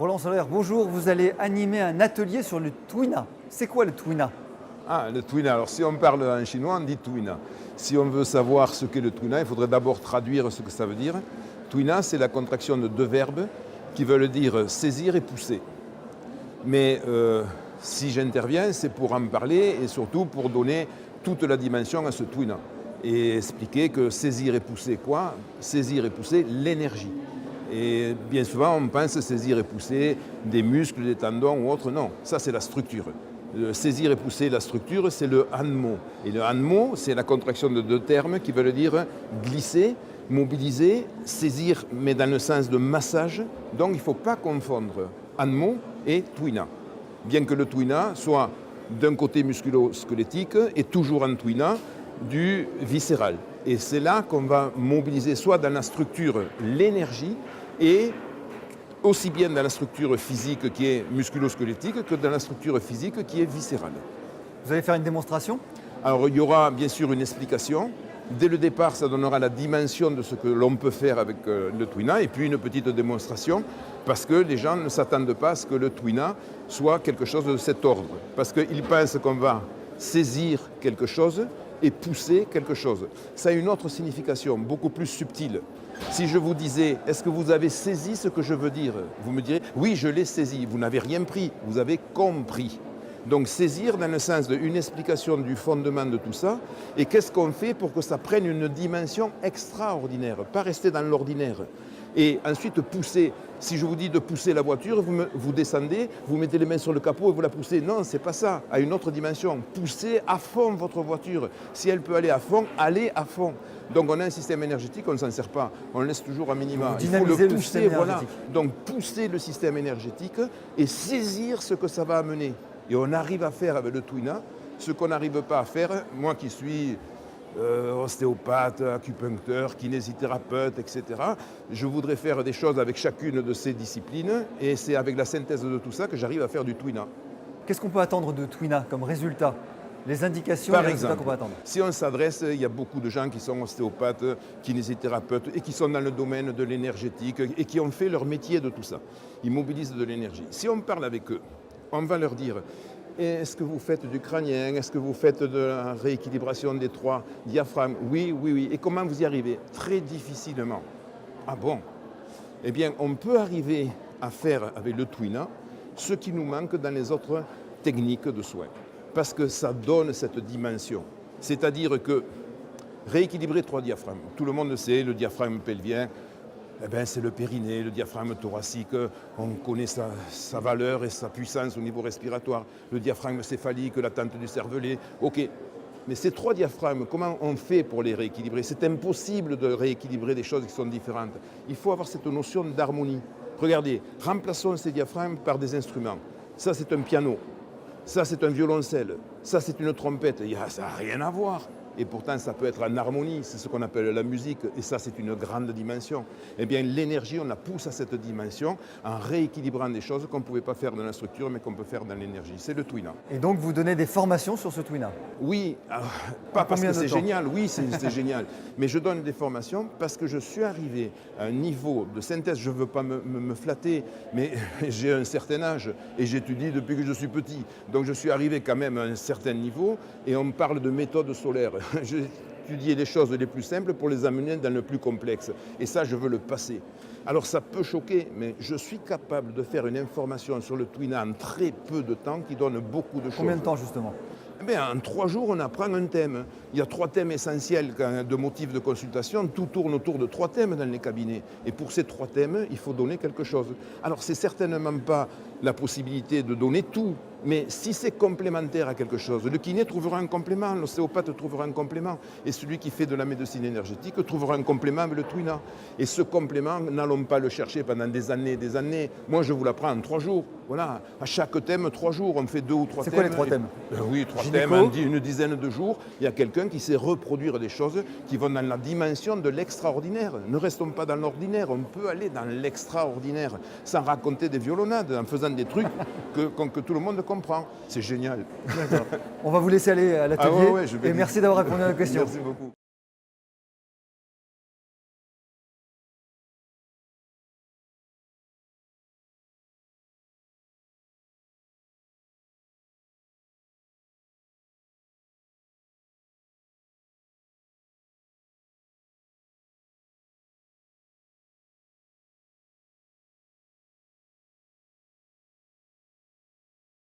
Roland Soler, bonjour. Vous allez animer un atelier sur le Twina. C'est quoi le Twina? Le Twina. Alors, si on parle en chinois, on dit Twina. Si on veut savoir ce qu'est le Twina, il faudrait d'abord traduire ce que ça veut dire. Twina, c'est la contraction de deux verbes qui veulent dire saisir et pousser. Mais si j'interviens, c'est pour en parler et surtout pour donner toute la dimension à ce Twina. Et expliquer que saisir et pousser quoi? Saisir et pousser l'énergie. Et bien souvent, on pense saisir et pousser des muscles, des tendons ou autre. Non, ça c'est la structure. Saisir et pousser la structure, c'est le hanmo. Et le hanmo, c'est la contraction de deux termes qui veulent dire glisser, mobiliser, saisir, mais dans le sens de massage. Donc il ne faut pas confondre hanmo et Twina. Bien que le Twina soit d'un côté musculo-squelettique et toujours en Twina du viscéral. Et c'est là qu'on va mobiliser soit dans la structure l'énergie et aussi bien dans la structure physique qui est musculo-squelettique que dans la structure physique qui est viscérale. Vous allez faire une démonstration? Alors il y aura bien sûr une explication. Dès le départ, ça donnera la dimension de ce que l'on peut faire avec le Twina et puis une petite démonstration parce que les gens ne s'attendent pas à ce que le Twina soit quelque chose de cet ordre. Parce qu'ils pensent qu'on va saisir quelque chose et pousser quelque chose. Ça a une autre signification, beaucoup plus subtile. Si je vous disais, est-ce que vous avez saisi ce que je veux dire? Vous me direz, oui, je l'ai saisi. Vous n'avez rien pris, vous avez compris. Donc saisir dans le sens d'une explication du fondement de tout ça. Et qu'est-ce qu'on fait pour que ça prenne une dimension extraordinaire, pas rester dans l'ordinaire. Et ensuite pousser. Si je vous dis de pousser la voiture, vous descendez, vous mettez les mains sur le capot et vous la poussez. Non, c'est pas ça, à une autre dimension. Poussez à fond votre voiture. Si elle peut aller à fond, allez à fond. Donc on a un système énergétique, on ne s'en sert pas. On le laisse toujours à minima. Il faut le pousser, voilà. Donc pousser le système énergétique et saisir ce que ça va amener. Et on arrive à faire avec le Twina ce qu'on n'arrive pas à faire, moi qui suis ostéopathe, acupuncteur, kinésithérapeute, etc. Je voudrais faire des choses avec chacune de ces disciplines et c'est avec la synthèse de tout ça que j'arrive à faire du Twina. Qu'est-ce qu'on peut attendre de Twina comme résultat? Les indications, Par les résultats exemple, qu'on peut attendre. si on s'adresse, il y a beaucoup de gens qui sont ostéopathes, kinésithérapeutes et qui sont dans le domaine de l'énergétique et qui ont fait leur métier de tout ça. Ils mobilisent de l'énergie. Si on parle avec eux, on va leur dire: est-ce que vous faites du crânien? Est-ce que vous faites de la rééquilibration des trois diaphragmes? Oui, oui, oui. Et comment vous y arrivez? Très difficilement. Ah bon? Eh bien, on peut arriver à faire avec le Twina ce qui nous manque dans les autres techniques de soins. Parce que ça donne cette dimension. C'est-à-dire que rééquilibrer trois diaphragmes, tout le monde le sait, le diaphragme pelvien, eh ben, c'est le périnée, le diaphragme thoracique, on connaît sa valeur et sa puissance au niveau respiratoire. Le diaphragme céphalique, la tente du cervelet, ok. Mais ces trois diaphragmes, comment on fait pour les rééquilibrer? C'est impossible de rééquilibrer des choses qui sont différentes. Il faut avoir cette notion d'harmonie. Regardez, remplaçons ces diaphragmes par des instruments. Ça, c'est un piano. Ça, c'est un violoncelle. Ça, c'est une trompette. Ça n'a rien à voir. Et pourtant, ça peut être en harmonie, c'est ce qu'on appelle la musique, et ça, c'est une grande dimension. Eh bien, l'énergie, on la pousse à cette dimension en rééquilibrant des choses qu'on ne pouvait pas faire dans la structure, mais qu'on peut faire dans l'énergie. C'est le Twina. Et donc, vous donnez des formations sur ce Twina? Oui, pas parce que c'est génial, oui, c'est génial, mais je donne des formations parce que je suis arrivé à un niveau de synthèse, je ne veux pas me flatter, mais j'ai un certain âge et j'étudie depuis que je suis petit. Donc, je suis arrivé quand même à un certain niveau et on me parle de méthode solaire. J'ai étudié les choses les plus simples pour les amener dans le plus complexe. Et ça, je veux le passer. Alors ça peut choquer, mais je suis capable de faire une information sur le Twina en très peu de temps qui donne beaucoup de choses. Combien de temps justement? En 3 jours, on apprend un thème. Il y a 3 thèmes essentiels de motifs de consultation. Tout tourne autour de 3 thèmes dans les cabinets. Et pour ces 3 thèmes, il faut donner quelque chose. Alors, c'est certainement pas la possibilité de donner tout, mais si c'est complémentaire à quelque chose, le kiné trouvera un complément, l'ostéopathe trouvera un complément, et celui qui fait de la médecine énergétique trouvera un complément avec le Twina. Et ce complément, n'allons pas le chercher pendant des années, des années. Moi, je vous l'apprends en 3 jours. Voilà, à chaque thème, 3 jours. On fait 2 ou 3 thèmes. C'est quoi les 3 thèmes? Oui, 3 thèmes, en une dizaine de jours. Il y a quelqu'un qui sait reproduire des choses qui vont dans la dimension de l'extraordinaire. Ne restons pas dans l'ordinaire, on peut aller dans l'extraordinaire sans raconter des violonades, en faisant des trucs que tout le monde comprend. C'est génial. D'accord. On va vous laisser aller à l'atelier. Ah ouais, et merci d'avoir répondu à nos questions. Merci beaucoup.